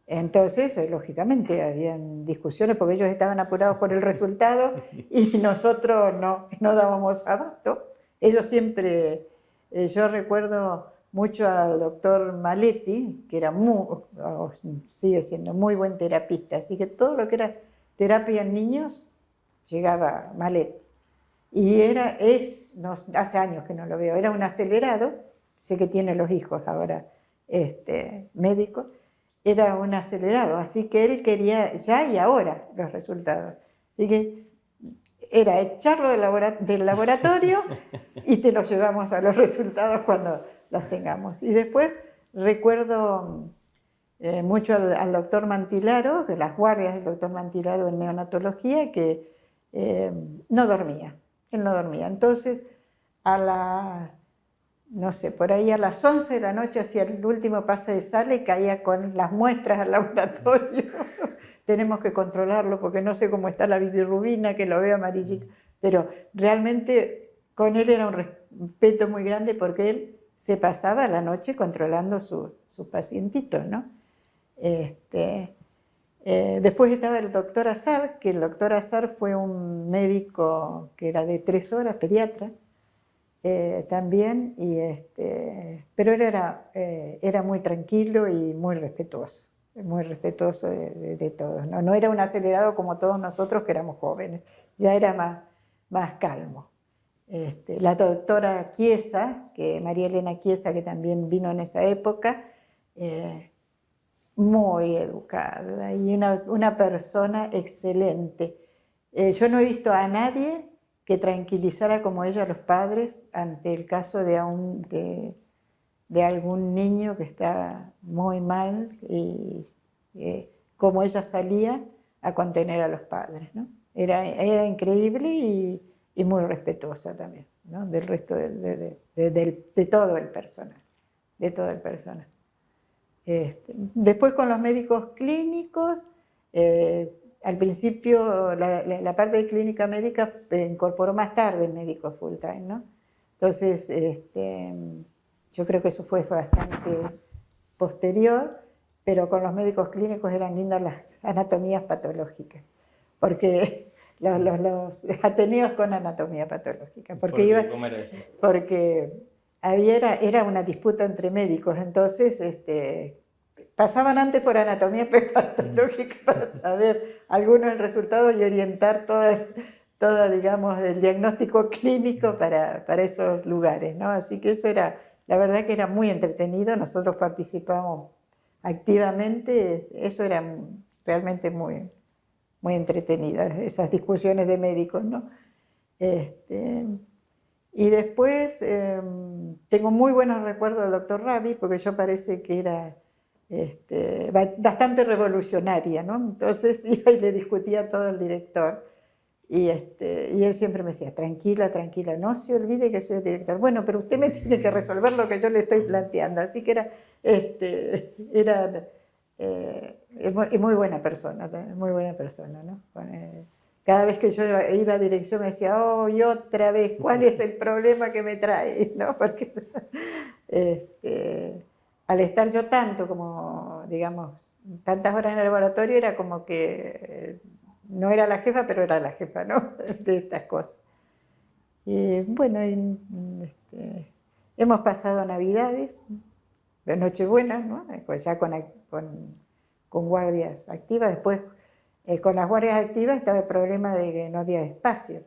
Entonces, lógicamente, habían discusiones porque ellos estaban apurados por el resultado y nosotros no dábamos abasto. Ellos siempre, yo recuerdo mucho al doctor Maletti, que era sigue siendo muy buen terapista, así que todo lo que era terapia en niños llegaba Maletti. Y hace años que no lo veo, era un acelerado, sé que tiene los hijos ahora médicos, era un acelerado, así que él quería ya y ahora los resultados. Así que era echarlo del laboratorio y te lo llevamos a los resultados cuando los tengamos. Y después recuerdo mucho al doctor Mantilaro, de las guardias del doctor Mantilaro en neonatología, que no dormía, él no dormía. Entonces, no sé, por ahí a las 11 de la noche hacía el último pase de sala y caía con las muestras al laboratorio. Tenemos que controlarlo porque no sé cómo está la bilirrubina, que lo veo amarillito. Pero realmente con él era un respeto muy grande porque él se pasaba la noche controlando sus pacientitos, ¿no? Después estaba el doctor Azar, que el doctor Azar fue un médico que era de 3 horas, pediatra, también, pero él era muy tranquilo y muy respetuoso de todos. No era un acelerado como todos nosotros que éramos jóvenes, ya era más calmo. La doctora Chiesa, María Elena Chiesa, que también vino en esa época, muy educada y una persona excelente. Yo no he visto a nadie que tranquilizara como ella a los padres ante el caso de algún niño que está muy mal y como ella salía a contener a los padres, ¿no? Era increíble y muy respetuosa también, ¿no? Del resto de todo el personal, Después con los médicos clínicos, al principio la parte de clínica médica incorporó más tarde el médico full time, ¿no? Entonces, yo creo que eso fue bastante posterior, pero con los médicos clínicos eran lindas las anatomías patológicas, porque los ateneos con anatomía patológica. ¿Cómo era eso? Porque era una disputa entre médicos, entonces pasaban antes por anatomía patológica para saber algunos del resultado y orientar todo, digamos, el diagnóstico clínico para esos lugares, ¿no? Así que eso la verdad que era muy entretenido, nosotros participamos activamente, eso era realmente muy, muy entretenido, esas discusiones de médicos, ¿no? Y después tengo muy buenos recuerdos del doctor Rabi, porque yo parece que era bastante revolucionaria, ¿no? Entonces iba y le discutía a todo el director y él siempre me decía, tranquila, tranquila, no se olvide que soy el director. Bueno, pero usted me tiene que resolver lo que yo le estoy planteando. Así que era muy buena persona, ¿no? Cada vez que yo iba a dirección me decía, oh, y otra vez, ¿cuál es el problema que me trae? ¿No? Porque al estar yo tanto como, digamos, tantas horas en el laboratorio, era como que no era la jefa, pero era la jefa, ¿no? De estas cosas. Y bueno, hemos pasado Navidades, de Nochebuena, ¿no? Pues ya con guardias activas. Después, con las guardias activas estaba el problema de que no había espacio.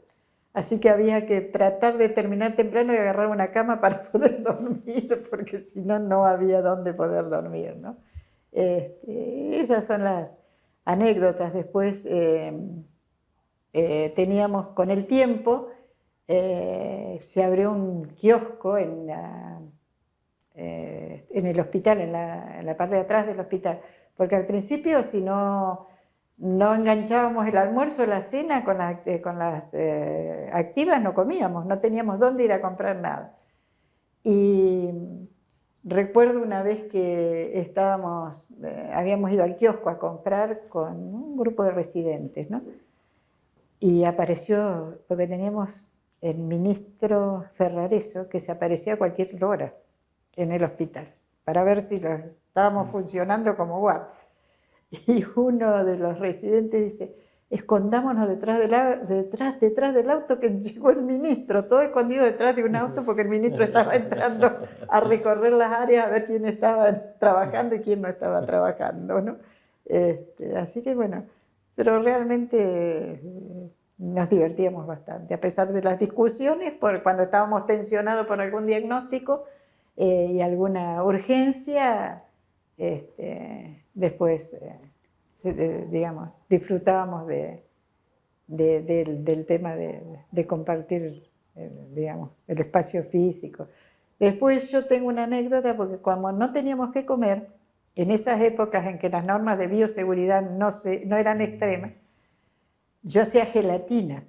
Así que había que tratar de terminar temprano y agarrar una cama para poder dormir, porque si no, no había dónde poder dormir, ¿no? Esas son las anécdotas. Después teníamos, con el tiempo, se abrió un kiosco en el hospital, en la parte de atrás del hospital, porque al principio, si no enganchábamos el almuerzo, la cena con las activas, no comíamos, no teníamos dónde ir a comprar nada. Y recuerdo una vez que habíamos ido al kiosco a comprar con un grupo de residentes, ¿no? Y apareció, porque teníamos el ministro Ferrareso, que se aparecía a cualquier hora en el hospital, para ver si estábamos funcionando como guardia. Y uno de los residentes dice: escondámonos detrás del auto, que llegó el ministro, todo escondido detrás de un auto, porque el ministro estaba entrando a recorrer las áreas a ver quién estaba trabajando y quién no estaba trabajando, ¿no? Así que bueno, pero realmente nos divertíamos bastante, a pesar de las discusiones, cuando estábamos tensionados por algún diagnóstico y alguna urgencia. Después, digamos, disfrutábamos del tema de compartir, digamos, el espacio físico. Después yo tengo una anécdota, porque como no teníamos que comer, en esas épocas en que las normas de bioseguridad no eran extremas, yo hacía gelatina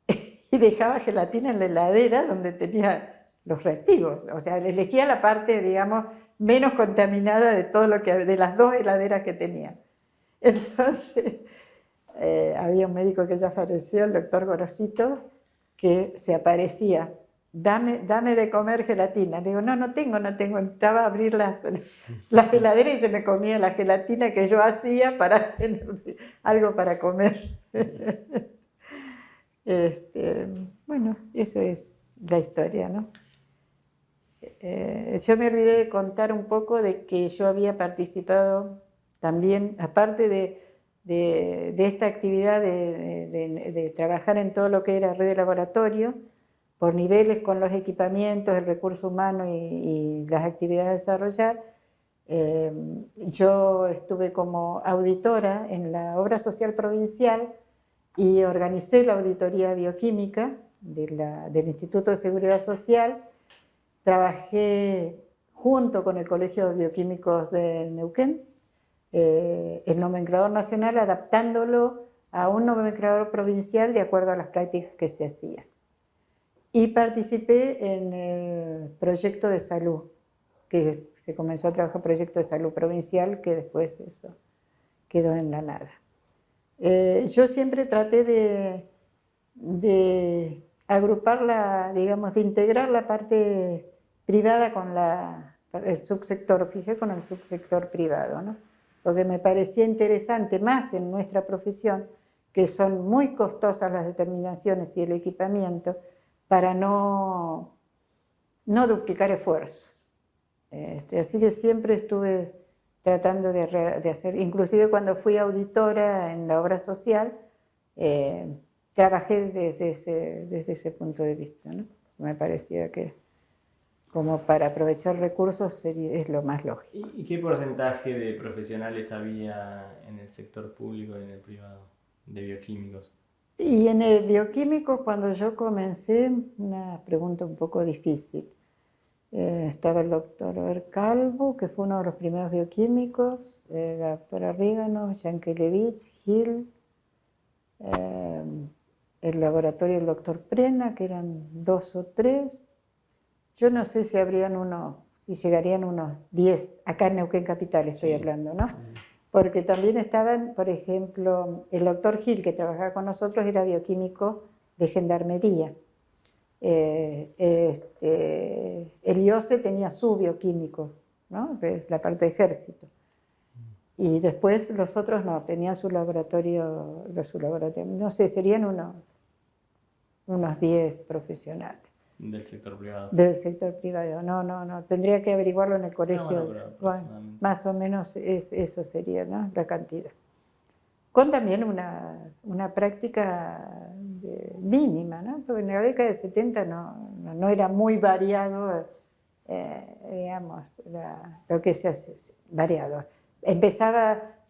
y dejaba gelatina en la heladera donde tenía los reactivos. O sea, elegía la parte, digamos, menos contaminada de las dos heladeras que tenía. Entonces, había un médico que ya falleció, el doctor Gorosito, que se aparecía: dame de comer gelatina. Le digo: no tengo. Necesitaba abrir las heladeras y se me comía la gelatina que yo hacía para tener algo para comer. Bueno, eso es la historia, ¿no? Yo me olvidé de contar un poco de que yo había participado también, aparte de esta actividad de trabajar en todo lo que era red de laboratorio, por niveles con los equipamientos, el recurso humano y las actividades a desarrollar. Yo estuve como auditora en la obra social provincial y organicé la auditoría bioquímica del Instituto de Seguridad Social. Trabajé junto con el Colegio de Bioquímicos de Neuquén, el nomenclador nacional, adaptándolo a un nomenclador provincial de acuerdo a las prácticas que se hacían. Y participé en el proyecto de salud, que se comenzó a trabajar proyecto de salud provincial, que después eso quedó en la nada. Yo siempre traté de agrupar digamos, de integrar la parte privada con el subsector oficial con el subsector privado, ¿no? Porque me parecía interesante, más en nuestra profesión, que son muy costosas las determinaciones y el equipamiento, para no duplicar esfuerzos. Así que siempre estuve tratando de hacer, inclusive cuando fui auditora en la obra social, trabajé desde ese punto de vista, ¿no? Me parecía que como para aprovechar recursos es lo más lógico. ¿Y qué porcentaje de profesionales había en el sector público y en el privado de bioquímicos? Y en el bioquímico, cuando yo comencé, una pregunta un poco difícil. Estaba el doctor Calvo, que fue uno de los primeros bioquímicos, la doctora Rígano, Yankelevich, Gil, el laboratorio del doctor Prena, que eran 2 o 3. Yo no sé si llegarían unos 10, acá en Neuquén Capital estoy hablando, ¿no? Porque también estaban, por ejemplo, el doctor Gil, que trabajaba con nosotros, era bioquímico de gendarmería. El IOSE tenía su bioquímico, ¿no? Es la parte de ejército. Y después los otros no, tenían su laboratorio, no sé, serían unos 10 profesionales. ¿Del sector privado? Del sector privado, no, tendría que averiguarlo en el colegio. Bueno, más o menos eso sería, ¿no? La cantidad. Con también una práctica mínima, ¿no? Porque en la década de 70 no era muy variado, digamos, lo que se hace, variado.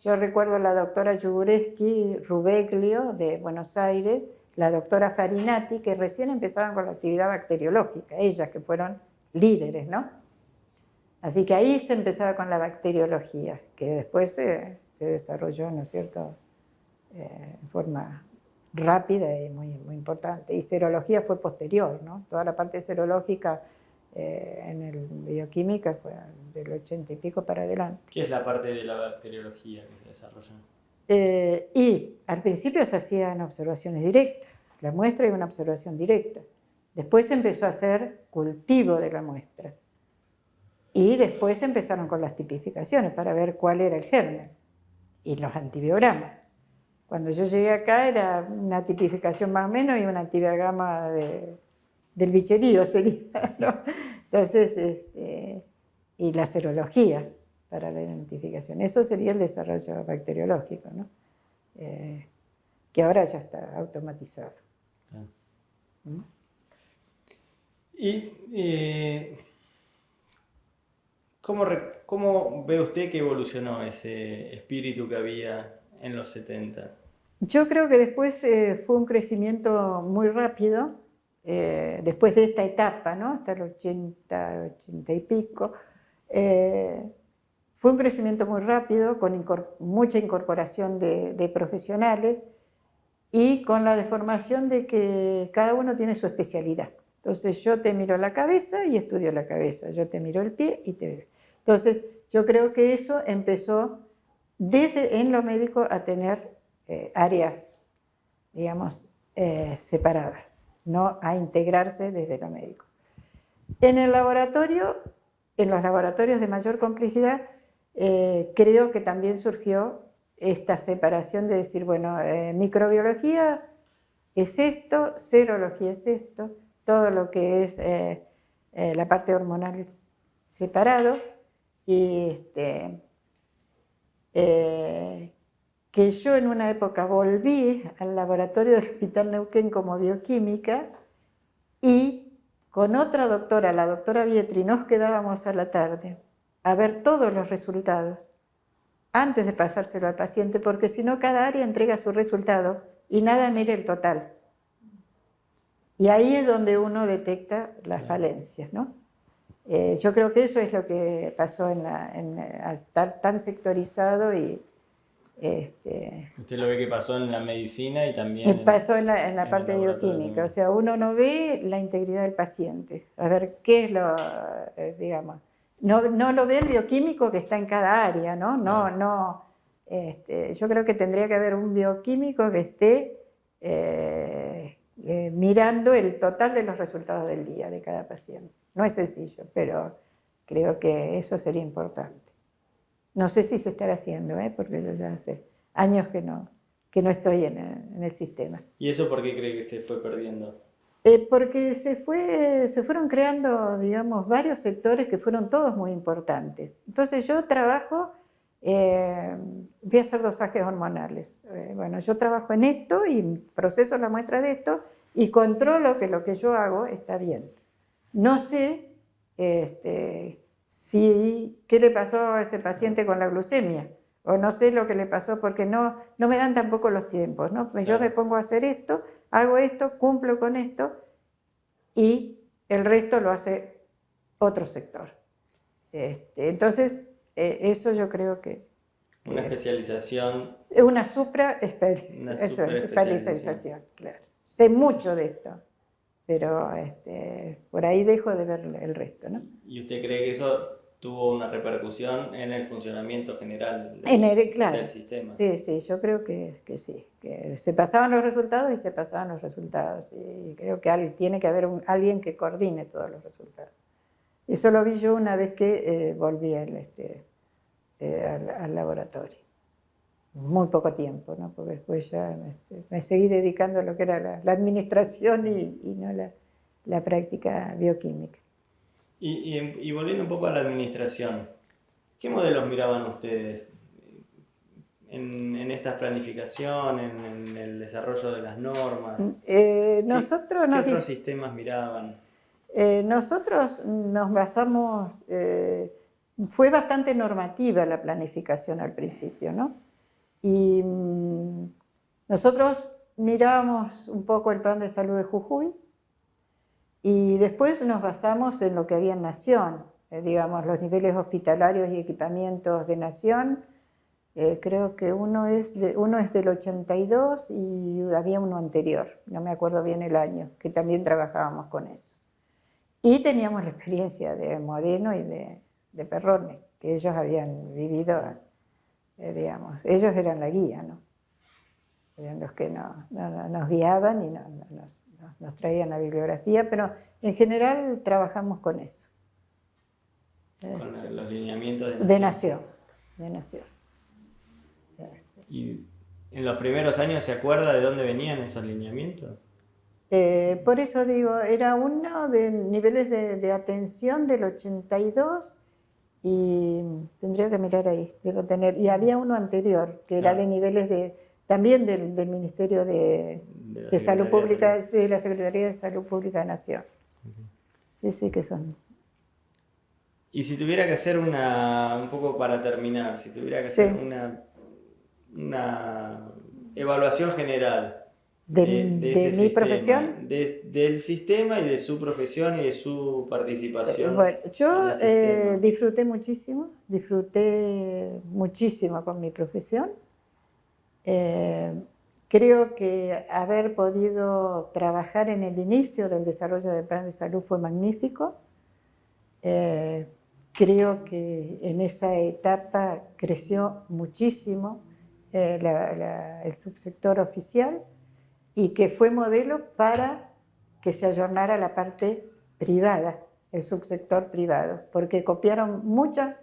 Yo recuerdo la doctora Yugureski Rubeglio de Buenos Aires, la doctora Farinati, que recién empezaban con la actividad bacteriológica, ellas que fueron líderes, ¿no? Así que ahí se empezaba con la bacteriología, que después se desarrolló, ¿no es cierto?, en forma rápida y muy, muy importante. Y serología fue posterior, ¿no? Toda la parte serológica en el bioquímica fue del 80 y pico para adelante. ¿Qué es la parte de la bacteriología que se desarrolla? Y al principio se hacían observaciones directas, la muestra y una observación directa. Después se empezó a hacer cultivo de la muestra. Y después empezaron con las tipificaciones para ver cuál era el germen y los antibiogramas. Cuando yo llegué acá era una tipificación más o menos y un antibiograma del bicherío sería, ¿no? Entonces, y la serología para la identificación. Eso sería el desarrollo bacteriológico, ¿no? Que ahora ya está automatizado. ¿Mm? Y ¿cómo ve usted que evolucionó ese espíritu que había en los 70? Yo creo que después fue un crecimiento muy rápido, después de esta etapa, ¿no? Hasta el 80 y pico. Fue un crecimiento muy rápido, con mucha incorporación de profesionales y con la deformación de que cada uno tiene su especialidad. Entonces yo te miro la cabeza y estudio la cabeza, yo te miro el pie y te... Entonces yo creo que eso empezó en lo médico a tener áreas, digamos, separadas, no a integrarse desde lo médico. En el laboratorio, en los laboratorios de mayor complejidad, creo que también surgió esta separación de decir, bueno, microbiología es esto, serología es esto, todo lo que es la parte hormonal separado, y que yo en una época volví al laboratorio del Hospital Neuquén como bioquímica y con otra doctora, la doctora Vietri, nos quedábamos a la tarde a ver todos los resultados antes de pasárselo al paciente, porque si no cada área entrega su resultado y nada mira el total. Y ahí es donde uno detecta las falencias, ¿no? Yo creo que eso es lo que pasó al estar tan sectorizado y... Usted lo ve que pasó en la medicina y también pasó en la parte bioquímica, o sea, uno no ve la integridad del paciente, a ver qué es lo, digamos, no lo ve el bioquímico que está en cada área, ¿no? Yo creo que tendría que haber un bioquímico que esté mirando el total de los resultados del día de cada paciente. No es sencillo, pero creo que eso sería importante. No sé si se estará haciendo, porque yo ya hace años que no estoy en el sistema. ¿Y eso por qué cree que se fue perdiendo? Porque se fueron creando, digamos, varios sectores que fueron todos muy importantes. Entonces yo trabajo, voy a hacer dosajes hormonales. Bueno, yo trabajo en esto y proceso la muestra de esto y controlo que lo que yo hago está bien. No sé qué le pasó a ese paciente con la glucemia, o no sé lo que le pasó porque no me dan tampoco los tiempos, ¿no? Claro. Yo me pongo a hacer esto, hago esto, cumplo con esto y el resto lo hace otro sector. Entonces, eso yo creo que... Una especialización. Una especialización, claro. Sé mucho de esto, pero por ahí dejo de ver el resto, ¿no? ¿Y usted cree que eso tuvo una repercusión en el funcionamiento general del sistema? Sí, yo creo que sí, que se pasaban los resultados y se pasaban los resultados, y creo que tiene que haber alguien que coordine todos los resultados. Eso lo vi yo una vez que volví al laboratorio. Muy poco tiempo, ¿no? Porque después ya me seguí dedicando a lo que era la administración y no la práctica bioquímica. Y volviendo un poco a la administración, ¿qué modelos miraban ustedes en esta planificación, en el desarrollo de las normas? ¿Qué otros sistemas miraban? Nosotros nos basamos fue bastante normativa la planificación al principio, ¿no? Y nosotros mirábamos un poco el plan de salud de Jujuy y después nos basamos en lo que había en Nación, digamos, los niveles hospitalarios y equipamientos de Nación. Creo que uno es del 82 y había uno anterior, no me acuerdo bien el año, que también trabajábamos con eso. Y teníamos la experiencia de Moreno y de Perrone, que ellos habían vivido, digamos, ellos eran la guía, ¿no? Eran los que nos guiaban y nos traían la bibliografía, pero en general trabajamos con eso. Con los lineamientos de Nación. De Nación. ¿Y en los primeros años se acuerda de dónde venían esos lineamientos? Por eso digo, era uno de niveles de atención del 82 y tendría que mirar ahí, debo tener, y había uno anterior que era de niveles también del Ministerio de Salud Pública, de la Secretaría de Salud Pública de Nación. Sí, sí que son. Y si tuviera que hacer un poco para terminar, si tuviera que hacer una evaluación general de ese mi sistema, profesión, del sistema y de su profesión y de su participación. Bueno, yo disfruté muchísimo con mi profesión. Creo que haber podido trabajar en el inicio del desarrollo del plan de salud fue magnífico. Creo que en esa etapa creció muchísimo el subsector oficial y que fue modelo para que se ayornara la parte privada, el subsector privado, porque copiaron muchas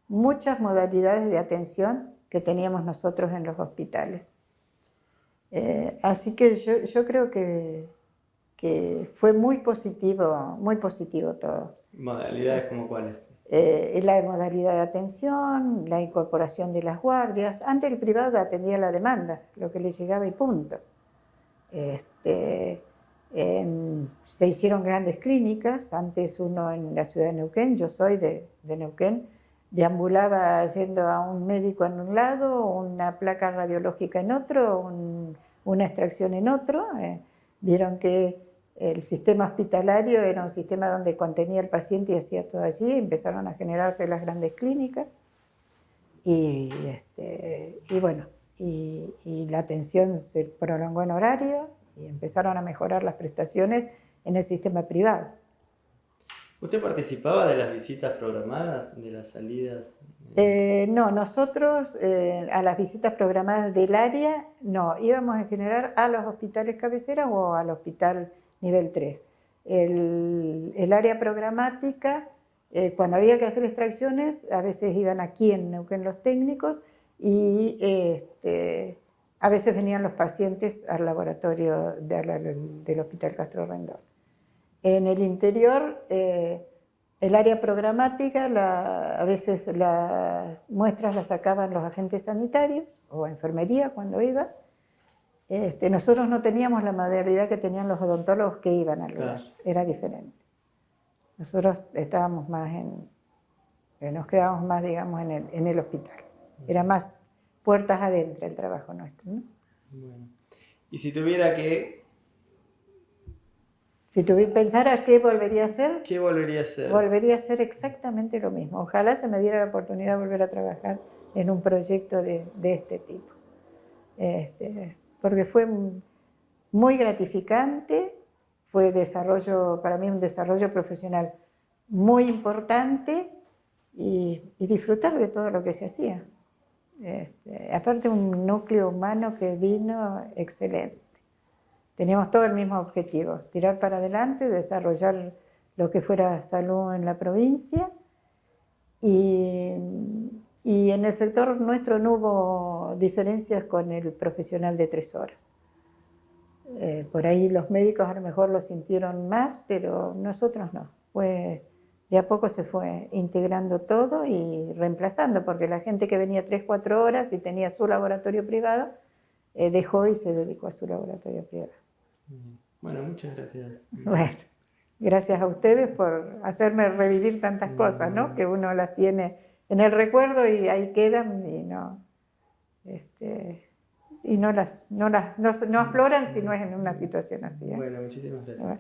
modalidades de atención que teníamos nosotros en los hospitales. Así que yo creo que fue muy positivo todo. ¿Modalidades como cuáles? La modalidad de atención, la incorporación de las guardias. Antes el privado atendía la demanda, lo que le llegaba y punto. Se hicieron grandes clínicas, antes uno en la ciudad de Neuquén, yo soy de Neuquén, deambulaba yendo a un médico en un lado, una placa radiológica en otro, una extracción en otro. Vieron que el sistema hospitalario era un sistema donde contenía el paciente y hacía todo allí, empezaron a generarse las grandes clínicas y bueno, y la atención se prolongó en horario y empezaron a mejorar las prestaciones en el sistema privado. ¿Usted participaba de las visitas programadas, de las salidas? No, nosotros a las visitas programadas del área, no, íbamos en general a los hospitales cabeceras o al hospital nivel 3. El área programática, cuando había que hacer extracciones, a veces iban aquí en Neuquén los técnicos y a veces venían los pacientes al laboratorio del Hospital Castro Rendón. En el interior, el área programática, a veces las muestras las sacaban los agentes sanitarios o enfermería cuando iba. Nosotros no teníamos la modalidad que tenían los odontólogos que iban al lugar, era diferente. Nosotros estábamos más nos quedábamos más, digamos, en el hospital. Era más puertas adentro el trabajo nuestro, ¿no? Bueno. Y si tuviera que... pensara qué volvería a hacer... ¿Qué volvería a hacer? Volvería a hacer exactamente lo mismo. Ojalá se me diera la oportunidad de volver a trabajar en un proyecto de este tipo. Porque fue muy gratificante, fue para mí un desarrollo profesional muy importante y disfrutar de todo lo que se hacía. Aparte un núcleo humano que vino excelente. Teníamos todo el mismo objetivo, tirar para adelante, desarrollar lo que fuera salud en la provincia y en el sector nuestro no hubo diferencias con el profesional de 3 horas. Por ahí los médicos a lo mejor lo sintieron más, pero nosotros no. De a poco se fue integrando todo y reemplazando, porque la gente que venía 3-4 horas y tenía su laboratorio privado, dejó y se dedicó a su laboratorio privado. Bueno, muchas gracias. Bueno. Gracias a ustedes por hacerme revivir tantas cosas, ¿no? Que uno las tiene en el recuerdo y ahí quedan y no afloran si no es en una situación así, ¿eh? Bueno, muchísimas gracias.